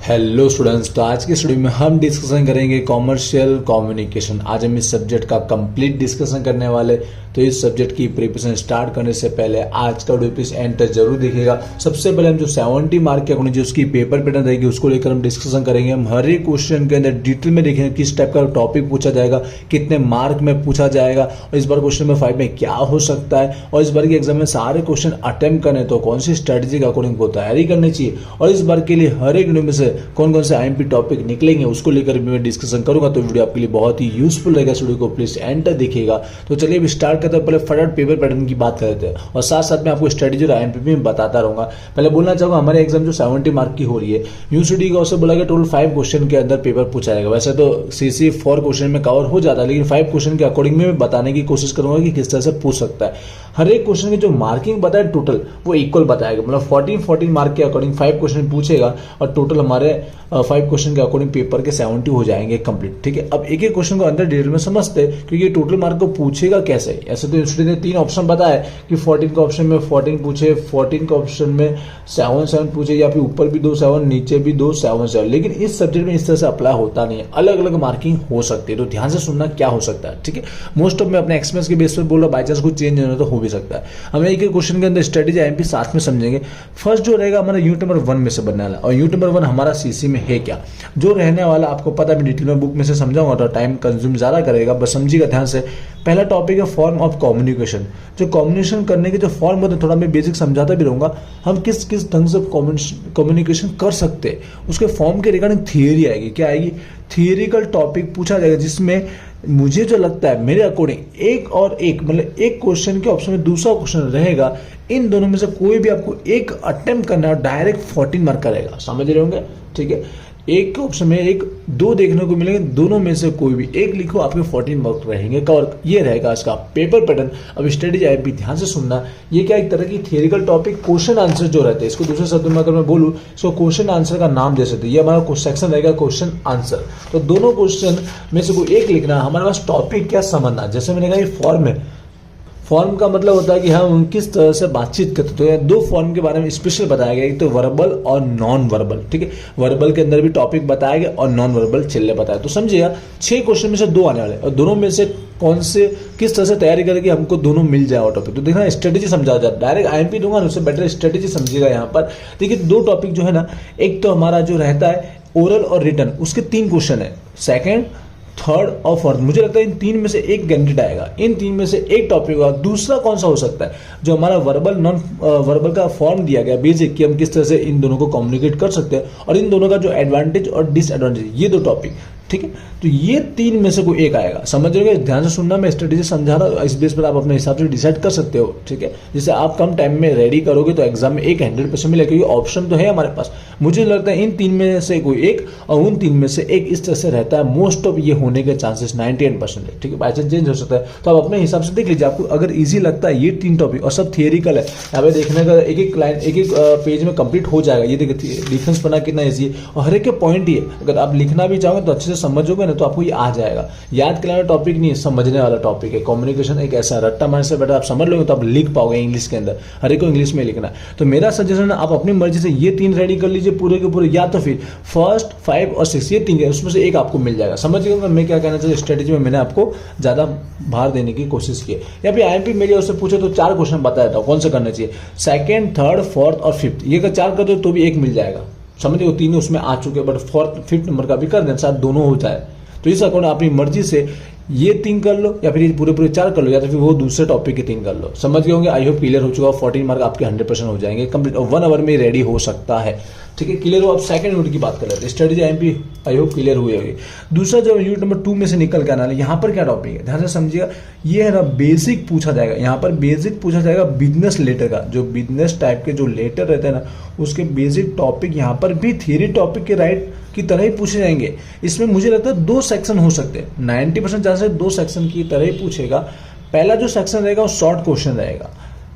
Hello students, तो आज के स्टूडियो में हम डिस्कशन करेंगे कॉमर्शियल कम्युनिकेशन। आज हम इस सब्जेक्ट का कंप्लीट डिस्कशन करने वाले। तो इस सब्जेक्ट की प्रिपरेशन स्टार्ट करने से पहले आज का वीडियो प्लीज एंड तक जरूर देखिएगा। सबसे पहले हम जो 70 मार्क के अकॉर्डिंग जो उसकी पेपर पैटर्न रहेगी उसको लेकर हम डिस्कशन करेंगे। हम हर एक क्वेश्चन के अंदर डिटेल में देखेंगे किस टाइप का टॉपिक पूछा जाएगा, कितने मार्क में पूछा जाएगा, और इस बार क्वेश्चन नंबर 5 में क्या हो सकता है, और इस बार के एग्जाम में सारे क्वेश्चन अटेम्प्ट करने तो कौन सी स्ट्रेटेजी के अकॉर्डिंग को तैयारी करनी चाहिए, और इस बार के लिए हर एक वीडियो में से कौन कौन से आईएमपी टॉपिक निकलेंगे उसको लेकर भी मैं डिस्कशन करूंगा। तो वीडियो आपके लिए बहुत ही यूजफुल रहेगा, वीडियो को प्लीज एंड तक देखिएगा। तो चलिए अब स्टार्ट करते हैं। पहले फटाफट पेपर पैटर्न की बात करते हैं और साथ साथ में आपको स्ट्रेटेजी और आईएमपी भी बताता रहूंगा। पहले बोलना चाहूंगा हमारे एग्जाम जो 70 मार्क की हो रही है, यूनिवर्सिटी का उससे बोला गया टोटल 5 क्वेश्चन के अंदर पेपर पूछा जाएगा। वैसे तो सीसी 4 क्वेश्चन में कवर हो जाता है, लेकिन 5 क्वेश्चन के अकॉर्डिंग में बताने की कोशिश करूंगा कि किस तरह से पूछ सकता है। हर एक क्वेश्चन की जो मार्किंग बताए टोटल वो इक्वल बताएगा, मतलब 14 मार्क के अकॉर्डिंग 5 क्वेश्चन पूछेगा और टोटल हमारे 5 क्वेश्चन के अकॉर्डिंग पेपर के 70 हो जाएंगे कंप्लीट। ठीक है, अब एक एक क्वेश्चन को अंदर डिटेल में समझते हैं क्योंकि टोटल मार्क को पूछेगा कैसे। ऐसे तो इंस्टीट्यूट ने 3 ऑप्शन बताया कि 14 के ऑप्शन में 14 पूछे, 14 के ऑप्शन में 7 पूछे, या फिर ऊपर भी 2 7 नीचे भी 2 7, लेकिन इस सब्जेक्ट में इस तरह से अप्लाई होता नहीं है, अलग अलग मार्किंग हो सकती है। तो ध्यान से सुनना क्या हो सकता है। ठीक है, मोस्ट ऑफ मैं अपने एक्सपीरियंस के बेस पर बोल रहा हूं, बाई चांस कुछ चेंज होना तो हो भी सकता है। हमें एक एक क्वेश्चन के अंदर स्ट्रेटेजी आईएमपी साथ में समझेंगे। फर्स्ट जो रहेगा हमारा यूनिट नंबर 1 में से बनने वाला, और यूनिट नंबर 1 हमारा सीसी में है क्या जो रहने वाला आपको पता है। मैं डिटेल में बुक में से समझाऊंगा तो टाइम कंज्यूम ज्यादा करेगा, बस समझिएगा ध्यान से। पहला टॉपिक है फॉर्म ऑफ कम्युनिकेशन। जो कम्युनिकेशन करने के जो फॉर्म होते हैं थोड़ा मैं बेसिक समझाता भी रहूंगा। हम किस किस ढंग से कम्युनिकेशन कर सकते हैं उसके फॉर्म के रिगार्डिंग थियरी आएगी। क्या आएगी? थियरिकल टॉपिक पूछा जाएगा, जिसमें मुझे जो लगता है मेरे अकॉर्डिंग एक और एक, मतलब एक क्वेश्चन के ऑप्शन में दूसरा क्वेश्चन रहेगा, इन दोनों में से कोई भी आपको एक अटेम्प्ट करना है और डायरेक्ट 14 मार्क का रहेगा। समझ रहे होंगे? ठीक है, एक ऑप्शन में एक दो देखने को मिलेंगे, दोनों में से कोई भी एक लिखो, आपके 14 मार्क रहेंगे कवर। ये रहेगा इसका पेपर पैटर्न। अब स्ट्रेटेजी आईएमपी ध्यान से सुनना। ये क्या एक तरह की थियरिकल टॉपिक क्वेश्चन आंसर जो रहते हैं, इसको दूसरे शब्दों में अगर मैं बोलूं इसको क्वेश्चन आंसर का नाम दे सकते हैं। ये हमारा सेक्शन रहेगा क्वेश्चन आंसर। तो दोनों क्वेश्चन में से कोई एक लिखना। हमारे पास टॉपिक क्या समझना, जैसे मैंने कहा ये फॉर्म है। फॉर्म का मतलब होता है कि हम किस तरह से बातचीत करते। तो दो फॉर्म के बारे में स्पेशल बताया गया, एक तो वर्बल और नॉन वर्बल। ठीक है, वर्बल के अंदर भी टॉपिक बताया गया और नॉन वर्बल चिल्ले बताया। तो समझिएगा 6 क्वेश्चन में से 2 आने वाले, और दोनों में से कौन से किस तरह से तैयारी करें कि हमको दोनों मिल जाए और टॉपिक। तो देखना स्ट्रेटेजी समझा जाता है, डायरेक्ट आईएमपी दूंगा उससे बेटर स्ट्रेटेजी समझिएगा यहाँ पर। देखिए 2 टॉपिक जो है ना, एक तो हमारा जो रहता है ओरल और रिटर्न, उसके 3 क्वेश्चन है, सेकेंड थर्ड और फोर्थ। मुझे लगता है इन 3 में से एक कैंडिडेट आएगा, इन 3 में से एक टॉपिक होगा। दूसरा कौन सा हो सकता है? जो हमारा वर्बल नॉन वर्बल का फॉर्म दिया गया बेसिक, कि हम किस तरह से इन दोनों को कम्युनिकेट कर सकते हैं, और इन दोनों का जो एडवांटेज और डिसएडवांटेज, ये 2 टॉपिक। ठीक है, तो ये 3 में से कोई एक आएगा। समझ रहे हो? ध्यान से सुनना, मैं स्ट्रेटेजी समझा रहा हूँ, इस बेस पर आप अपने हिसाब से डिसाइड कर सकते हो। ठीक है, जिससे आप कम टाइम में रेडी करोगे तो एग्जाम में एक 100% मिलेगा, क्योंकि ऑप्शन तो है हमारे पास। मुझे लगता है इन 3 में से कोई एक और उन 3 में से एक, इस तरह से रहता है। मोस्ट ऑफ ये होने के चांसेस 98% है। ठीक है, बाई चांस चेंज हो सकता है, तो आप अपने हिसाब से देख लीजिए। आपको अगर ईजी लगता है ये 3 टॉपिक और सब थियरिकल है, यहाँ पे देखने का एक एक लाइन एक एक पेज में कंप्लीट हो जाएगा। ये देखिए डिफरेंस बना कितना ईजी है, और हर एक के पॉइंट ही है। अगर आप लिखना भी चाहोगे तो अच्छे से समझोगे ना तो आपको ये आ जाएगा। याद करने वाला टॉपिक नहीं है, समझने वाला टॉपिक है। कम्युनिकेशन एक ऐसा रट्टा मारने से बेटर आप समझ लोगे तो आप लिख पाओगे इंग्लिश के अंदर। हर एक को इंग्लिश में लिखना है। तो मेरा सजेशन है आप अपनी मर्जी से ये 3 रेडी कर लीजिए पूरे के पूरे, या तो फिर फर्स्ट 5 और 6 ये 3 उसमें से एक आपको मिल जाएगा। समझिएगा मैं क्या कहना चाहिए। स्ट्रेटेजी में मैंने आपको ज्यादा भार देने की कोशिश की है। या फिर आईएमपी मेरे उससे पूछे तो 4 क्वेश्चन बता देता हूँ कौन सा करना चाहिए। सेकंड, थर्ड, फोर्थ और फिफ्थ, ये अगर 4 कर दो तो भी एक मिल जाएगा। समझिए वो 3 उसमें आ चुके, बट फोर्थ 5th नंबर का भी कर दें, शायद दोनों हो जाए। तो इस अकॉर्डिंग अपनी मर्जी से ये 3 कर लो, या फिर ये पूरे 4 कर लो, या तो फिर वो दूसरे टॉपिक के 3 कर लो। समझ गए होंगे। आई होप क्लियर हो चुका। 14 मार्क आपके 100% हो जाएंगे कंप्लीट, और 1 आवर में रेडी हो सकता है। ठीक है, क्लियर हो। अब सेकंड यूनिट की बात कर लेते हैं। Strategy IMP I hope clear हुई होगी। दूसरा जो यूनिट नंबर 2 में से निकल के आना है, यहाँ पर क्या टॉपिक है ध्यान से समझिएगा। ये है ना बेसिक पूछा जाएगा। यहाँ पर बेसिक पूछा जाएगा बिजनेस लेटर का, जो बिजनेस टाइप के जो लेटर रहते हैं ना, उसके बेसिक टॉपिक यहाँ पर भी थियरी टॉपिक के राइट की तरह ही पूछे जाएंगे। इसमें मुझे लगता है 2 सेक्शन हो सकते हैं, 90% चांस है 2 सेक्शन की तरह ही पूछेगा। पहला जो सेक्शन रहेगा वो शॉर्ट क्वेश्चन रहेगा,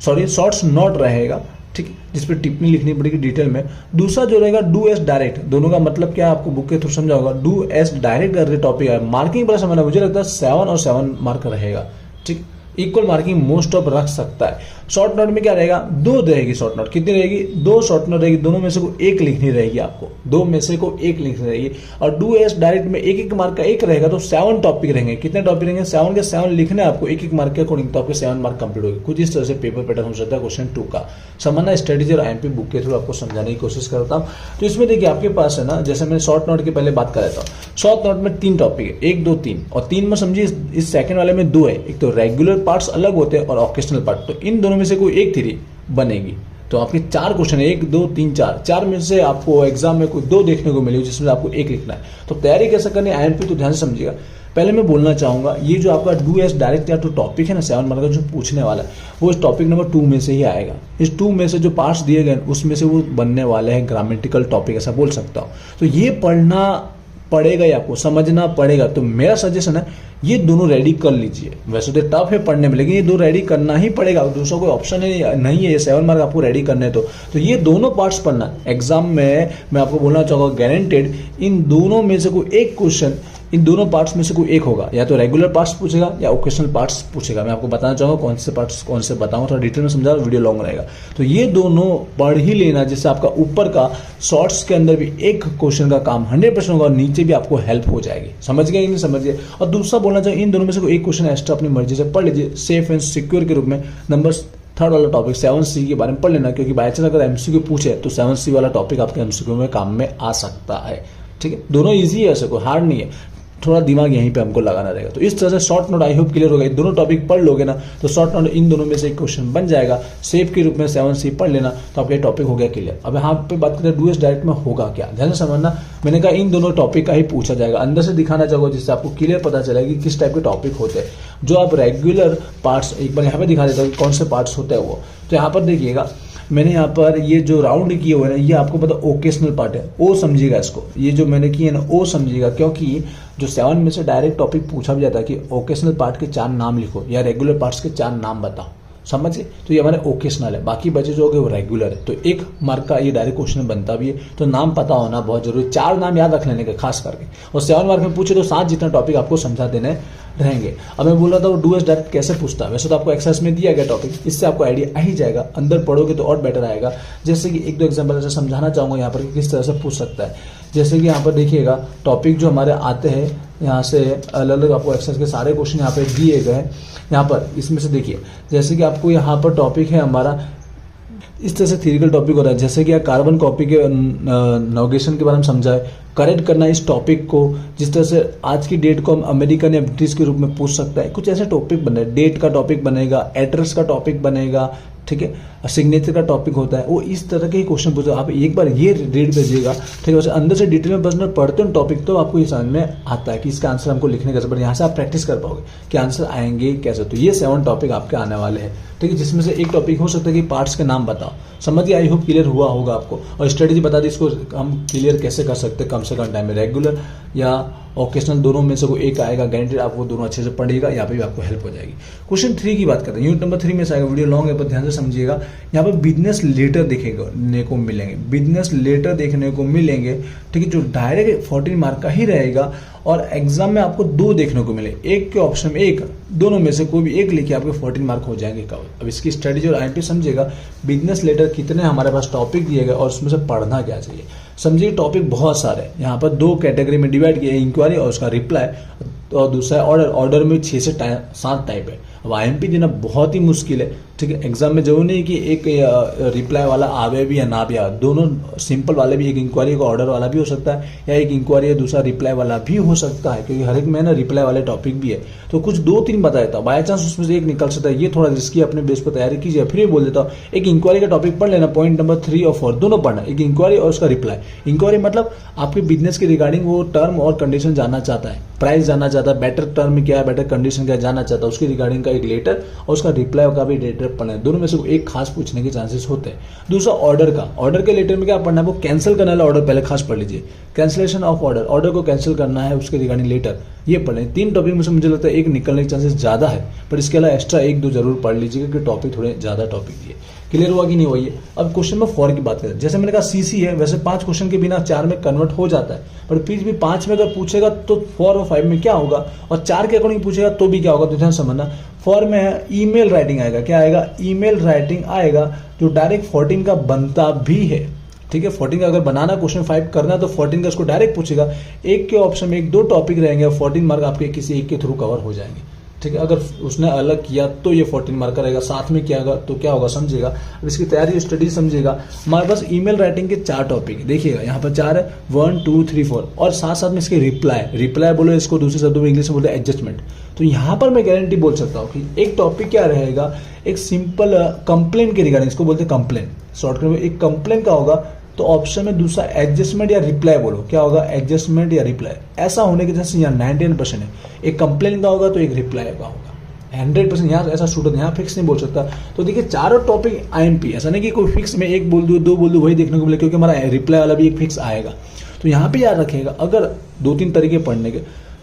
सॉरी शॉर्ट्स नोट रहेगा। ठीक है, जिस पर टिप्पणी लिखनी पड़ेगी डिटेल में। दूसरा जो रहेगा डू एस डायरेक्ट, दोनों का मतलब क्या है आपको बुक के थ्रू समझाऊंगा। डू एस डायरेक्ट करके टॉपिक है, मार्किंग बड़ा समझना, मुझे लगता है 7 और 7 मार्क रहेगा। ठीक, इक्वल मार्किंग मोस्ट ऑफ रख सकता है। शॉर्ट नोट में क्या रहेगा, 2 रहेगी शॉर्ट नोट, कितनी रहेगी, 2 शॉर्ट नोट रहेगी, दोनों में से कोई एक लिखनी रहेगी आपको, 2 में से कोई एक लिखनी रहेगी। और डू एस डायरेक्ट में एक मार्क का एक रहेगा, तो 7 टॉपिक रहेंगे। कितने टॉपिक रहेंगे, 7 के 7 लिखने आपको एक मार्क के अकॉर्डिंग, तो आपके 7 मार्क कंप्लीट होगी। कुछ इस तरह से पेपर पैटर्न हो सकता है क्वेश्चन 2 का। समझना स्ट्रेटेजी और आईएमपी बुक के थ्रू आपको समझाने की कोशिश करता हूँ। तो इसमें देखिए आपके पास है ना, जैसे मैंने शॉर्ट नोट की पहले बात कर रहा था, शॉर्ट नोट में 3 टॉपिक है, 1 2 3, और 3 में समझिए इस सेकंड वाले में 2 है, एक तो रेगुलर पार्ट्स अलग होते हैं और ऑकेशनल पार्ट, तो इन दोनों में से कोई एक थ्योरी बनेगी। तो आपके 4 क्वेश्चन है, 1 2 3 4 में से आपको एग्जाम में कोई 2 देखने को मिलेगी जिसमें आपको एक लिखना है। तो तैयारी कैसे करनी है आईएमपी, तो ध्यान से समझिएगा। पहले मैं बोलना चाहूंगा, ये जो आपका डू एस डायरेक्ट या तो टॉपिक है ना 7 मार्क का जो पूछने वाला है, वो इस टॉपिक नंबर 2 में से ही आएगा। इस 2 में से जो पार्ट्स दिए गए उसमें से वो बनने वाले हैं ग्रामेटिकल टॉपिक, ऐसा बोल सकता हूँ। तो ये पढ़ना पड़ेगा या आपको समझना पड़ेगा। तो मेरा सजेशन है ये दोनों रेडी कर लीजिए। वैसे तो टफ है पढ़ने में, लेकिन ये 2 रेडी करना ही पड़ेगा, दूसरा कोई ऑप्शन नहीं है। ये 7 मार्क आपको रेडी करने तो ये दोनों पार्ट्स पढ़ना एग्जाम में। मैं आपको बोलना चाहूंगा गारंटेड इन दोनों में से कोई एक क्वेश्चन, इन दोनों पार्ट्स में से कोई एक होगा, या तो रेगुलर पार्ट्स पूछेगा या ओकेशनल पार्ट्स पूछेगा। मैं आपको बताना चाहूंगा कौन से पार्ट्स कौन से बताऊंगा, थोड़ा डिटेल में समझा, वीडियो लॉन्ग रहेगा। तो ये दोनों पढ़ ही लेना, जिससे आपका ऊपर का शॉर्ट्स के अंदर भी एक क्वेश्चन का काम 100% होगा और नीचे भी आपको हेल्प हो जाएगी। समझ गए कि नहीं समझ गए। और दूसरा बोलना चाहिए, इन दोनों में से कोई एक क्वेश्चन एक्स्ट्रा अपनी मर्जी से पढ़ लीजिए, सेफ एंड सिक्योर के रूप में। नंबर 3 वाला टॉपिक 7C के बारे में पढ़ लेना, क्योंकि बाई चांस अगर एमसीक्यू पूछे तो 7C वाला टॉपिक आपके एमसीक्यू में काम में आ सकता है। ठीक है, दोनों ईजी है, ऐसे कोई हार्ड नहीं है, थोड़ा दिमाग यहीं पे हमको लगाना रहेगा। तो इस तरह से short note I hope clear होगा। दोनों टॉपिक पढ़ लोगे ना तो शॉर्ट नोट इन दोनों में से एक क्वेश्चन बन जाएगा। सेफ के रूप में 7C पढ़ लेना, तो आपका टॉपिक हो गया क्लियर। अब यहाँ पे बात करें डू एस डायरेक्ट में होगा क्या, ध्यान से समझना। मैंने कहा इन दोनों टॉपिक का ही पूछा जाएगा, अंदर से दिखाना चाहूंगा जिससे आपको क्लियर पता चलेगा कि किस टाइप के टॉपिक होते हैं। जो आप रेगुलर पार्ट्स, एक बार यहाँ पे दिखा देता हूँ कौन से पार्ट्स होते हैं वो। तो यहाँ पर देखिएगा, मैंने यहाँ पर ये जो राउंड किए हुए ना, ये आपको पता ओकेशनल पार्ट है, ओ समझिएगा इसको। ये जो मैंने किए ना ओ समझिएगा, क्योंकि जो 7 में से डायरेक्ट टॉपिक पूछा भी जाता है कि ओकेशनल पार्ट के 4 नाम लिखो या रेगुलर पार्ट्स के 4 नाम बताओ, समझिए। तो ये हमारे ओकेशनल है, बाकी बचे जो हो वो रेगुलर है। तो 1 मार्क का ये डायरेक्ट क्वेश्चन बनता भी है, तो नाम पता होना बहुत जरूरी। 4 नाम याद रख लेने के खास करके, और 7 मार्क में पूछे तो 7 जितना टॉपिक आपको समझा देने रहेंगे। अब मैं बोल रहा था वो डू एस डायरेक्ट कैसे पूछता है। वैसे तो आपको एक्सरसाइज में दिया गया टॉपिक, इससे आपको आइडिया आ ही जाएगा, अंदर पढ़ोगे तो और बेटर आएगा। जैसे कि 1-2 एग्जाम्पल ऐसे समझाना चाहूंगा यहाँ पर कि किस तरह से पूछ सकता है। जैसे कि यहाँ पर देखिएगा टॉपिक जो हमारे आते हैं, यहाँ से अलग अलग आपको एक्सरसाइज के सारे क्वेश्चन यहाँ पे दिए गए हैं। यहाँ पर इसमें से देखिए, जैसे कि आपको यहाँ पर टॉपिक है हमारा, इस तरह से थ्योरिकल टॉपिक होता है। जैसे कि कार्बन कॉपी के नोगेशन के बारे में समझाए, करेक्ट करना इस टॉपिक को, जिस तरह से आज की डेट को हम अमेरिकन या ब्रिटिश के रूप में पूछ सकता है। कुछ ऐसे टॉपिक बने, डेट का टॉपिक बनेगा, एड्रेस का टॉपिक बनेगा, ठीक है, सिग्नेचर का टॉपिक होता है। वो इस तरह के क्वेश्चन पूछो, आप एक बार ये रीड भेजिएगा, ठीक है। वैसे अंदर से डिटेल में बस पढ़ते हो टॉपिक, तो आपको ये समझ में आता है कि इसका आंसर हमको लिखने कैसे, पर यहाँ से आप प्रैक्टिस कर पाओगे कि आंसर आएंगे कैसे। तो ये 7 टॉपिक आपके आने वाले हैं, ठीक है, जिसमें से एक टॉपिक हो सकता है कि पार्ट्स के नाम बताओ। समझिए, आई होप क्लियर हुआ होगा आपको। और स्ट्रेटेजी बता दी, इसको हम क्लियर कैसे कर सकते हैं कम से कम टाइम में। रेगुलर या ओकेशनल दोनों में से कोई एक आएगा, गारंटेड आप वो दोनों अच्छे से पढ़िएगा, यहाँ पे भी आपको हेल्प हो जाएगी। क्वेश्चन 3 की बात करते हैं, यूनिट नंबर 3 में से आएगा, वीडियो लॉन्ग है पर ध्यान से समझिएगा। यहाँ पर बिजनेस लेटर देखने को मिलेंगे, बिजनेस लेटर देखने को मिलेंगे, ठीक है, जो डायरेक्ट 14 मार्क का ही रहेगा। और एग्जाम में आपको 2 देखने को मिले, एक के ऑप्शन में एक, दोनों में से कोई भी एक लिखे आपके 14 मार्क हो जाएंगे कवर। अब इसकी स्ट्रेटेजी और आईएमपी समझिएगा। बिजनेस लेटर कितने हमारे पास टॉपिक दिए गए और उसमें से पढ़ना क्या चाहिए। समझिए टॉपिक बहुत सारे हैं, यहाँ पर 2 कैटेगरी में डिवाइड किए, इंक्वायरी और उसका रिप्लाई, और दूसरा है ऑर्डर। ऑर्डर में 6 से 7 टाइप है। अब आईएमपी देना बहुत ही मुश्किल है, ठीक है। एग्जाम में जरूर नहीं कि एक रिप्लाई वाला आवे भी या ना भी आवे, दोनों सिंपल वाले भी, एक इंक्वायरी का ऑर्डर वाला भी हो सकता है, या एक इंक्वायरी है दूसरा रिप्लाई वाला भी हो सकता है, क्योंकि हर एक में ना रिप्लाई वाले टॉपिक भी है। तो कुछ 2-3 बता देता हूँ, बाई चांस उसमें से एक निकल सकता है। ये थोड़ा रिस्की, अपने बेस पर तैयारी कीजिए। फिर भी बोल देता हूँ, एक इंक्वायरी का टॉपिक पढ़ लेना, पॉइंट नंबर 3 और 4 दोनों पढ़ना, एक इंक्वायरी और उसका रिप्लाई। इंक्वायरी मतलब आपके बिजनेस के रिगार्डिंग वो टर्म और कंडीशन जानना चाहता है, प्राइस जानना चाहता है, बेटर टर्म क्या है, बेटर कंडीशन क्या जानना चाहता है, उसकी रिगार्डिंग का एक लेटर और उसका रिप्लाई का भी लेटर पढ़ना है। दोनों में से एक खास पूछने के चांसेस होते हैं। दूसरा ऑर्डर का, ऑर्डर के लेटर में क्या पढ़ना है, वो कैंसिल करने वाला ऑर्डर पहले खास पढ़ लीजिए, कैंसिलेशन ऑफ ऑर्डर, ऑर्डर को कैंसिल करना है, उसके रिगार्डिंग लेटर, ये पढ़ें। 3 टॉपिक में से मुझे लगता है एक निकलने के चांसेस ज्यादा है, पर इसके अलावा एक्स्ट्रा 1-2 जरूर पढ़ लीजिएगा कि टॉपिक थोड़े ज्यादा टॉपिक दिए। क्लियर हुआ कि नहीं हुआ ये। अब क्वेश्चन नंबर 4 की बात करें, जैसे मैंने कहा सीसी है, वैसे 5 क्वेश्चन के बिना 4 में कन्वर्ट हो जाता है, पर फिर भी 5 में अगर पूछेगा तो 4 और 5 में क्या होगा, और 4 के अकॉर्डिंग पूछेगा तो भी क्या होगा। तो ध्यान समझना, फॉर्म में है, ईमेल राइटिंग आएगा। क्या आएगा? ईमेल राइटिंग आएगा, जो डायरेक्ट 14 का बनता भी है। ठीक है, 14 का अगर बनाना क्वेश्चन 5 करना तो 14 का उसको डायरेक्ट पूछेगा। एक के ऑप्शन में 1-2 टॉपिक रहेंगे, 14 मार्क आपके किसी एक के थ्रू कवर हो जाएंगे। ठीक है, अगर उसने अलग किया तो ये 14 मार्क का रहेगा, साथ में किया तो क्या होगा समझिएगा। अब इसकी तैयारी स्टडी समझिएगा। हमारे पास ईमेल राइटिंग के 4 टॉपिक देखिएगा, यहाँ पर 4 है, 1 2 3 4, और साथ साथ में इसके रिप्लाई बोलो, इसको दूसरे शब्दों में इंग्लिश में बोलते हैं एडजस्टमेंट। तो यहाँ पर मैं गारंटी बोल सकता हूँ कि एक टॉपिक क्या रहेगा, एक सिंपल कंप्लेन के रिगार्डिंग, इसको बोलते हैं कंप्लेन, शॉर्टकट में एक कंप्लेन का होगा। तो ऑप्शन में दूसरा एडजस्टमेंट या रिप्लाई बोलो, क्या होगा? एडजस्टमेंट या रिप्लाई। ऐसा होने के जैसे यहाँ 99% है, एक कंप्लेन का होगा तो एक रिप्लाई का होगा। 100% यहाँ ऐसा शूट होता है, यहाँ फिक्स नहीं बोल सकता। तो देखिए चारों टॉपिक IMP, ऐसा नहीं कि कोई फिक्स में 1 बोल दूँ 2 बोल दूँ वही देखने को मिले, क्योंकि हमारा रिप्लाई वाला भी एक फिक्स आएगा। तो यहाँ पे याद रखिएगा, अगर 2-3 तरीके पढ़ने के,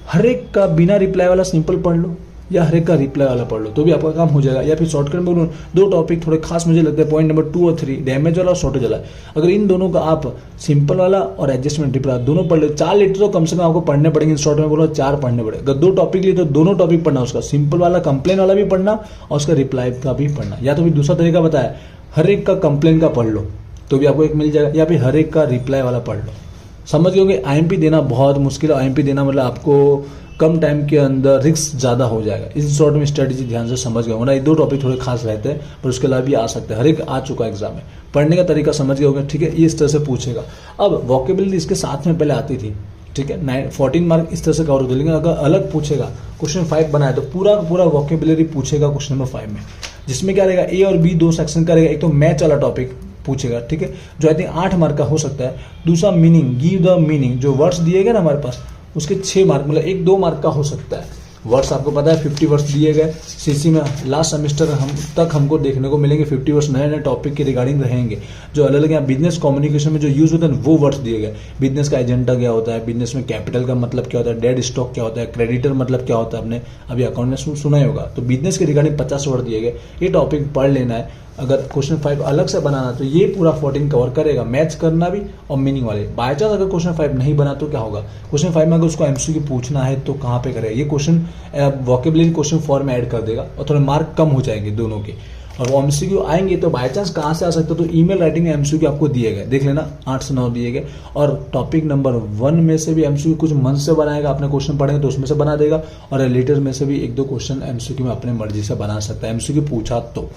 हर एक का बिना रिप्लाई वाला सिंपल पढ़ लो या हर एक का रिप्लाई वाला पढ़ लो तो भी आपका काम हो जाएगा। या फिर शॉर्टकट में बोलूँ 2 टॉपिक थोड़े खास मुझे लगता है, पॉइंट नंबर 2 और 3, डैमेज वाला और शॉर्टेज वाला। अगर इन दोनों का आप सिंपल वाला और एडजस्टमेंट रिप्लाई दोनों पढ़ लो, 4 लीटर तो कम से कम आपको पढ़ने पड़ेंगे। शॉर्ट में बोलो 4 पढ़ने पड़े। अगर 2 टॉपिक लिए तो दोनों टॉपिक पढ़ना, उसका सिंपल वाला कंप्लेन वाला भी पढ़ना और उसका रिप्लाई का भी पढ़ना। या तो फिर दूसरा तरीका बताया, हर एक का कंप्लेन का पढ़ लो तो भी आपको एक मिल जाएगा, या फिर हर एक का रिप्लाई वाला पढ़ लो। समझ गए? IMP देना बहुत मुश्किल है। IMP देना मतलब आपको कम टाइम के अंदर रिस्क ज़्यादा हो जाएगा। इस शॉर्ट में स्ट्रेटेजी ध्यान से समझ गए होना। ये 2 टॉपिक थोड़े खास रहते हैं, पर उसके अलावा भी आ सकते हैं। हर एक आ चुका एग्जाम में, पढ़ने का तरीका समझ गए होंगे। ठीक है, ये इस तरह से पूछेगा। अब वोकेबुलरी इसके साथ में पहले आती थी। ठीक है, 14 मार्क इस तरह से कवर होते, लेकिन अगर अलग पूछेगा, क्वेश्चन 5 बनाए तो पूरा वोकेबुलरी पूछेगा क्वेश्चन नंबर 5 में, जिसमें क्या रहेगा, A और B 2 सेक्शन का रहेगा। एक तो मैच वाला टॉपिक पूछेगा, ठीक है, जो आई थिंक 8 मार्क का हो सकता है। दूसरा मीनिंग, गिव द मीनिंग, जो वर्ड्स दिए गए ना हमारे पास, उसके 6 मार्क, मतलब 1-2 मार्क का हो सकता है। वर्ड्स आपको पता है 50 वर्ड्स दिए गए CC में। लास्ट सेमेस्टर हमको देखने को मिलेंगे 50 वर्ड्स नए टॉपिक के रिगार्डिंग रहेंगे, जो अलग अलग यहाँ बिजनेस कम्युनिकेशन में जो यूज होता है वो वर्ड्स दिए गए। बिजनेस का एजेंडा क्या होता है, बिजनेस में कैपिटल का मतलब क्या होता है, डेड स्टॉक क्या होता है, क्रेडिटर मतलब क्या होता है, आपने अभी अकाउंट में सुना ही होगा। तो बिजनेस के रिगार्डिंग 50 वर्ड दिए गए, ये टॉपिक पढ़ लेना है। अगर क्वेश्चन 5 अलग से बनाना तो ये पूरा 14 कवर करेगा, मैच करना भी और मीनिंग वाले। बाय चांस अगर क्वेश्चन 5 नहीं बना तो क्या होगा, क्वेश्चन 5 में अगर उसको MCQ पूछना है तो कहाँ पे करेगा, ये क्वेश्चन वोकेबुलरी क्वेश्चन 4 में ऐड कर देगा और थोड़े मार्क कम हो जाएंगे दोनों के। और वो MCQ आएंगे तो बाय चांस कहाँ से आ सकते, तो ईमेल राइटिंग में MCQ आपको दिए गए, देख लेना 8 से 9 दिए गए। और टॉपिक नंबर 1 में से भी MCQ कुछ मन से बनाएगा, अपने क्वेश्चन पढ़ेंगे तो उसमें से बना देगा, और लेटर में से भी 1-2 क्वेश्चन MCQ में अपने मर्जी से बना सकता है, MCQ पूछा तो।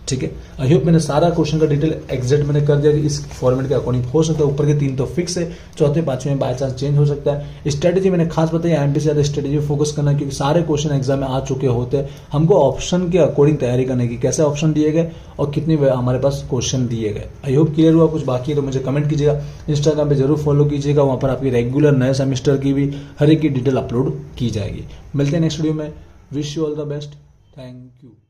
ठीक है, आई होप मैंने सारा क्वेश्चन का डिटेल एग्जैक्ट मैंने कर दिया कि इस फॉर्मेट के अकॉर्डिंग हो सकता है। ऊपर के 3 तो फिक्स है, चौथे 5वें में बाय चांस चेंज हो सकता है। स्ट्रेटेजी मैंने खास बताई, IMP से ज़्यादा स्ट्रेटेजी फोकस करना, क्योंकि सारे क्वेश्चन एग्जाम में आ चुके होते हैं। हमको ऑप्शन के अकॉर्डिंग तैयारी करने की, कैसे ऑप्शन दिए गए और कितने हमारे पास क्वेश्चन दिए गए। आई होप क्लियर हुआ। कुछ बाकी है तो मुझे कमेंट कीजिएगा, इंस्टाग्राम पर जरूर फॉलो कीजिएगा, वहाँ पर आपकी रेगुलर नए सेमेस्टर की भी हर एक की डिटेल अपलोड की जाएगी। मिलते हैं नेक्स्ट वीडियो में। Wish you all the best, thank you.